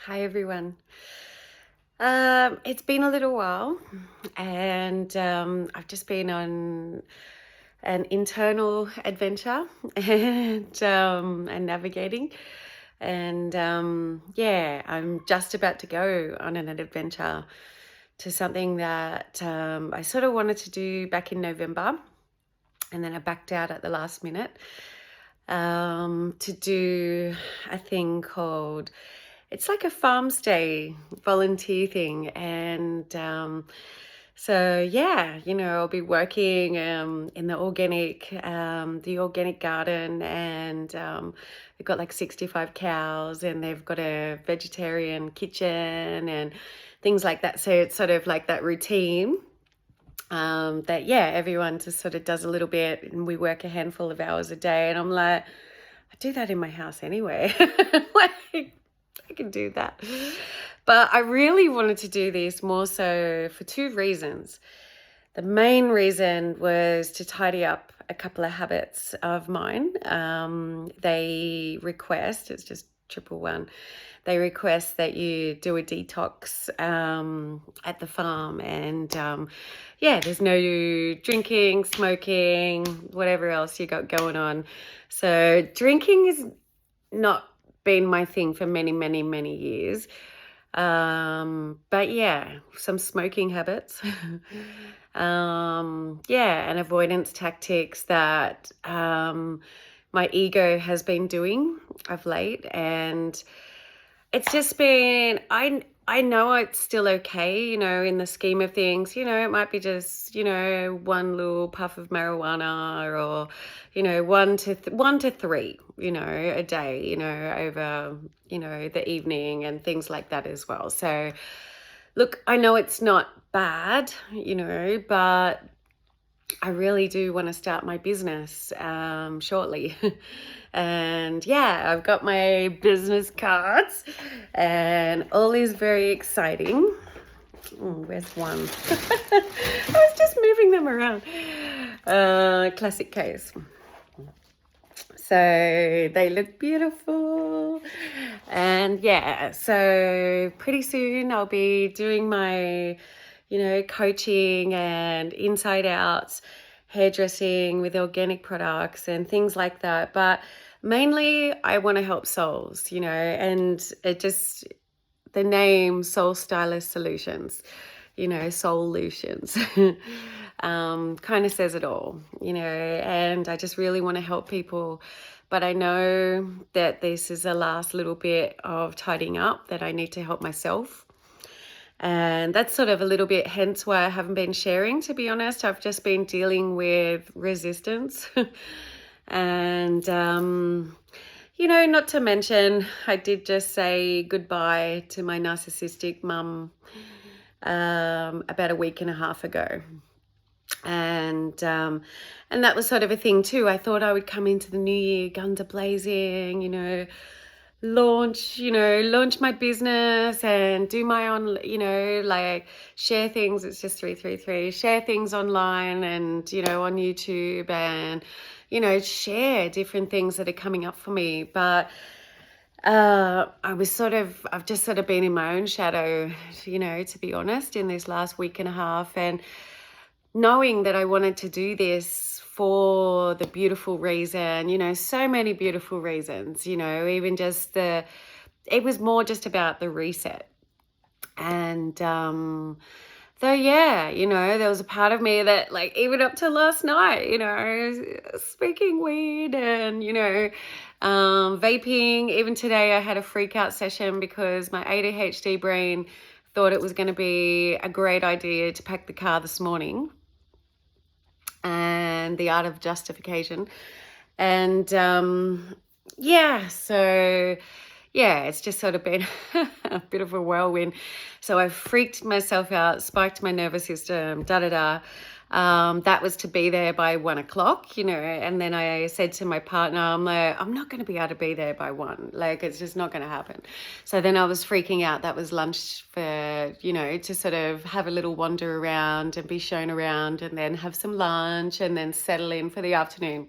Hi everyone. It's been a little while, and I've just been on an internal adventure and navigating. And yeah, I'm just about to go on an adventure to something that I sort of wanted to do back in November, and then I backed out at the last minute to do a thing called, it's like a farm stay volunteer thing. And so yeah, I'll be working in the organic garden, and they've got like 65 cows, and they've got a vegetarian kitchen and things like that. So it's sort of like that routine that, yeah, everyone just sort of does a little bit, and we work a handful of hours a day. And I'm like, I do that in my house anyway. Like, I can do that. But I really wanted to do this more so for two reasons. The main reason was to tidy up a couple of habits of mine. They request, it's just 111, they request that you do a detox at the farm. And yeah, there's no drinking, smoking, whatever else you got going on. So drinking has not been my thing for many, many, many years. But yeah, some smoking habits. Yeah, and avoidance tactics that my ego has been doing of late. And it's just been, I know it's still okay, in the scheme of things. It might be just, one little puff of marijuana, or, one to three, a day, over, the evening and things like that as well. So look, I know it's not bad, but I really do want to start my business shortly. And yeah, I've got my business cards, and all is very exciting. Oh, where's one? I was just moving them around. Classic case. So they look beautiful. And yeah, so pretty soon I'll be doing my, coaching and inside out hairdressing with organic products and things like that. But mainly I want to help souls, and the name Soul Stylist Solutions, solutions, kind of says it all, and I just really want to help people. But I know that this is the last little bit of tidying up that I need to help myself. And that's sort of a little bit, hence why I haven't been sharing, to be honest. I've just been dealing with resistance. And, not to mention, I did just say goodbye to my narcissistic mum about a week and a half ago. And that was sort of a thing too. I thought I would come into the new year guns blazing, launch my business and do my own, like share things. It's just 333, share things online and, on YouTube, and, share different things that are coming up for me. But I've just sort of been in my own shadow, to be honest, in this last week and a half, and knowing that I wanted to do this for the beautiful reason, so many beautiful reasons, even just it was more just about the reset. And so yeah, there was a part of me that, like, even up to last night, speaking weed and, vaping. Even today I had a freak out session because my ADHD brain thought it was going to be a great idea to pack the car this morning, and the art of justification. And yeah, so yeah, it's just sort of been a bit of a whirlwind. So I freaked myself out, spiked my nervous system, that was to be there by 1 o'clock, and then I said to my partner, I'm like, I'm not going to be able to be there by 1. Like, it's just not going to happen. So then I was freaking out. That was lunch for, to sort of have a little wander around and be shown around, and then have some lunch and then settle in for the afternoon.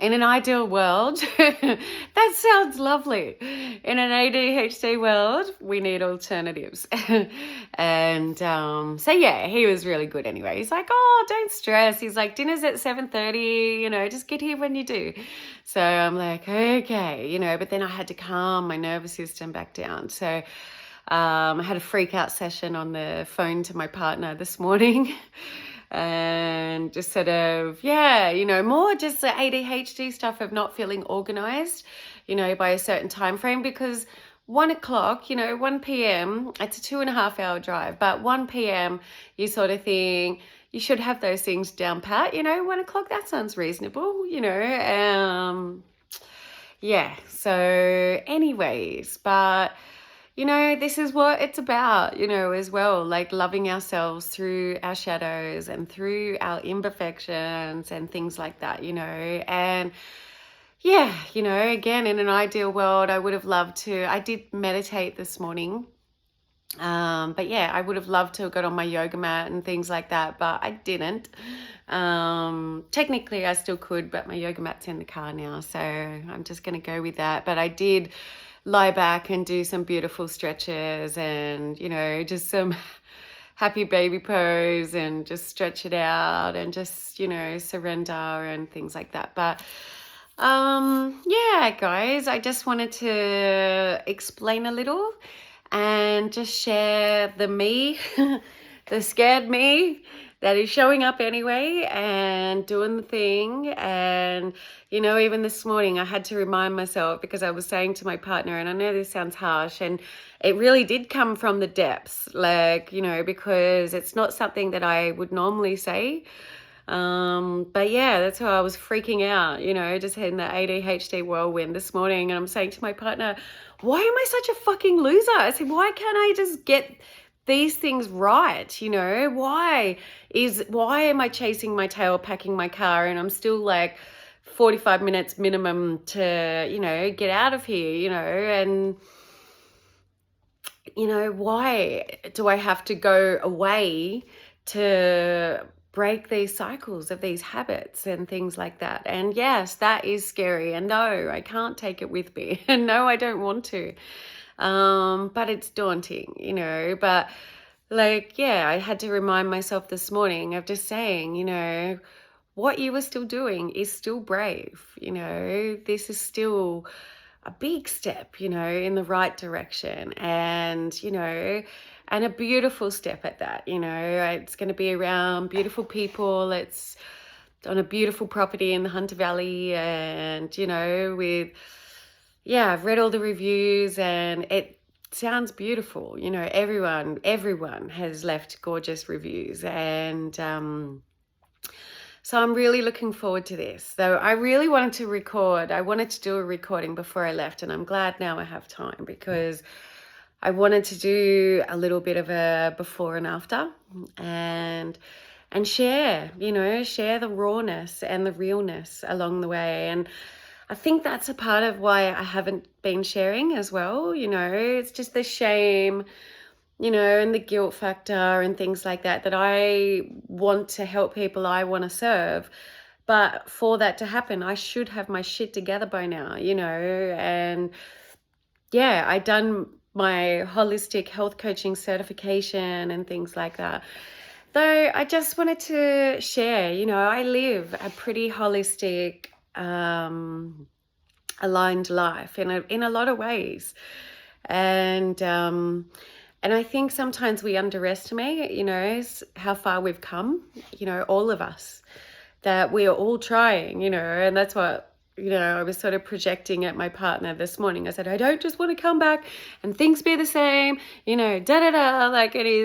In an ideal world, that sounds lovely. In an ADHD world, we need alternatives. And so yeah, he was really good anyway. He's like, oh, don't stress. He's like, dinner's at 7:30, just get here when you do. So I'm like, okay, but then I had to calm my nervous system back down. So I had a freak out session on the phone to my partner this morning. And just sort of, more just the ADHD stuff of not feeling organized, by a certain time frame, because 1 o'clock, 1 p.m., it's a 2.5 hour drive, but 1 p.m., you sort of think you should have those things down pat, 1 o'clock, that sounds reasonable, so anyways, but this is what it's about, as well, like loving ourselves through our shadows and through our imperfections and things like that, and again, in an ideal world, I would have loved to, I did meditate this morning, but I would have loved to have got on my yoga mat and things like that, but I didn't. Technically I still could, but my yoga mat's in the car now, so I'm just going to go with that. But I did lie back and do some beautiful stretches and, just some happy baby pose and just stretch it out and just, surrender and things like that. But guys, I just wanted to explain a little and just share the me, the scared me that is showing up anyway and doing the thing. And, even this morning I had to remind myself, because I was saying to my partner, and I know this sounds harsh, and it really did come from the depths, like, because it's not something that I would normally say. But that's why I was freaking out, just in the ADHD whirlwind this morning. And I'm saying to my partner, why am I such a fucking loser? I said, why can't I just get these things right? Why am I chasing my tail, packing my car, and I'm still like 45 minutes minimum to, get out of here, and, why do I have to go away to break these cycles of these habits and things like that? And yes, that is scary. And no, I can't take it with me. And no, I don't want to. But it's daunting, but I had to remind myself this morning of just saying, what you were still doing is still brave. This is still a big step, in the right direction, and, and a beautiful step at that. It's going to be around beautiful people. It's on a beautiful property in the Hunter Valley, and, I've read all the reviews and it sounds beautiful. Everyone has left gorgeous reviews, and so I'm really looking forward to this. Though I really wanted to record. I wanted to do a recording before I left, and I'm glad now I have time, because I wanted to do a little bit of a before and after, and share, share the rawness and the realness along the way. And I think that's a part of why I haven't been sharing as well. It's just the shame, and the guilt factor and things like that, that I want to help people I want to serve. But for that to happen, I should have my shit together by now, and I done my holistic health coaching certification and things like that. Though I just wanted to share, I live a pretty holistic, aligned life in a lot of ways. And I think sometimes we underestimate, how far we've come, all of us, that we are all trying, and that's what, I was sort of projecting at my partner this morning. I said, I don't just want to come back and things be the same, and he's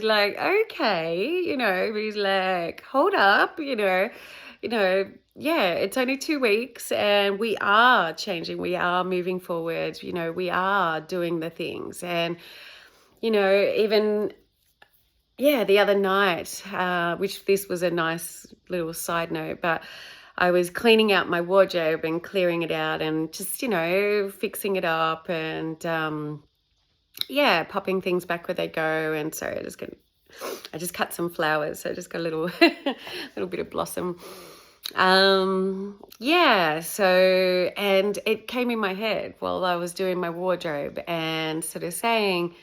like, okay, he's like, hold up, it's only 2 weeks and we are changing, we are moving forward, we are doing the things. And, even, the other night, which this was a nice little side note, but I was cleaning out my wardrobe and clearing it out and just, fixing it up and, popping things back where they go. And sorry, I just cut some flowers. So I just got a little, little bit of blossom. Yeah, so, and it came in my head while I was doing my wardrobe and sort of saying,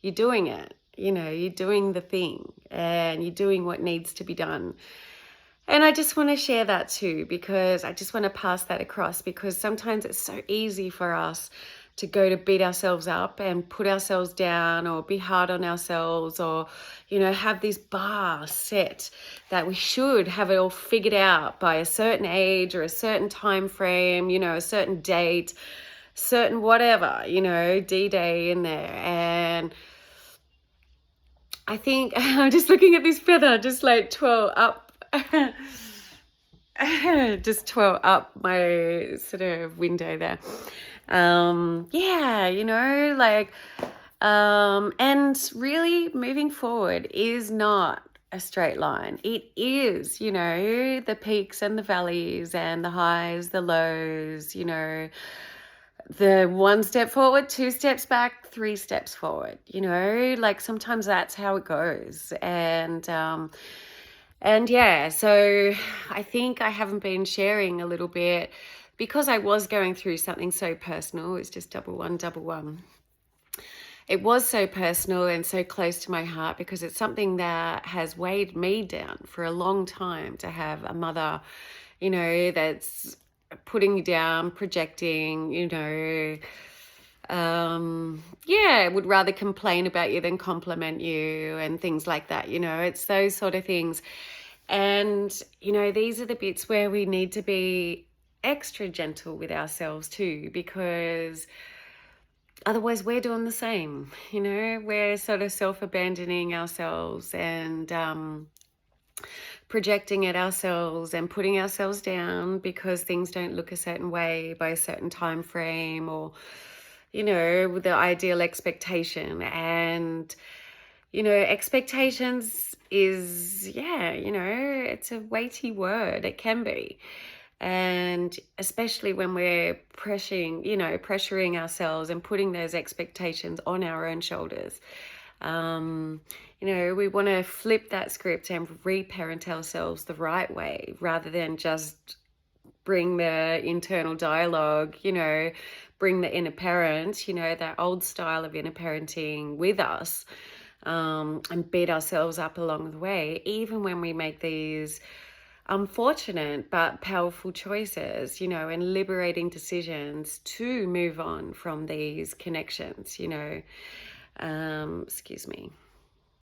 you're doing it, you're doing the thing and you're doing what needs to be done. And I just want to share that too, because I just want to pass that across, because sometimes it's so easy for us to go to beat ourselves up and put ourselves down or be hard on ourselves, or, have this bar set that we should have it all figured out by a certain age or a certain time frame, a certain date, certain whatever, D-Day in there. And I think I'm just looking at this feather, just like twirl up. Just twirl up my sort of window there. Yeah, and really moving forward is not a straight line. It is, the peaks and the valleys and the highs, the lows, the one step forward, two steps back, three steps forward, sometimes that's how it goes. And yeah, so I think I haven't been sharing a little bit because I was going through something so personal. It's just double one. It was so personal and so close to my heart because it's something that has weighed me down for a long time, to have a mother, that's putting you down, projecting, would rather complain about you than compliment you and things like that. It's those sort of things. And, these are the bits where we need to be extra gentle with ourselves too, because otherwise we're doing the same. We're sort of self-abandoning ourselves and projecting at ourselves and putting ourselves down because things don't look a certain way by a certain time frame, or with the ideal expectation. And expectations is, it's a weighty word. It can be. And especially when we're pressuring ourselves and putting those expectations on our own shoulders. We want to flip that script and reparent ourselves the right way, rather than just bring the internal dialogue, bring the inner parent, that old style of inner parenting with us, and beat ourselves up along the way, even when we make these unfortunate but powerful choices, and liberating decisions to move on from these connections, excuse me.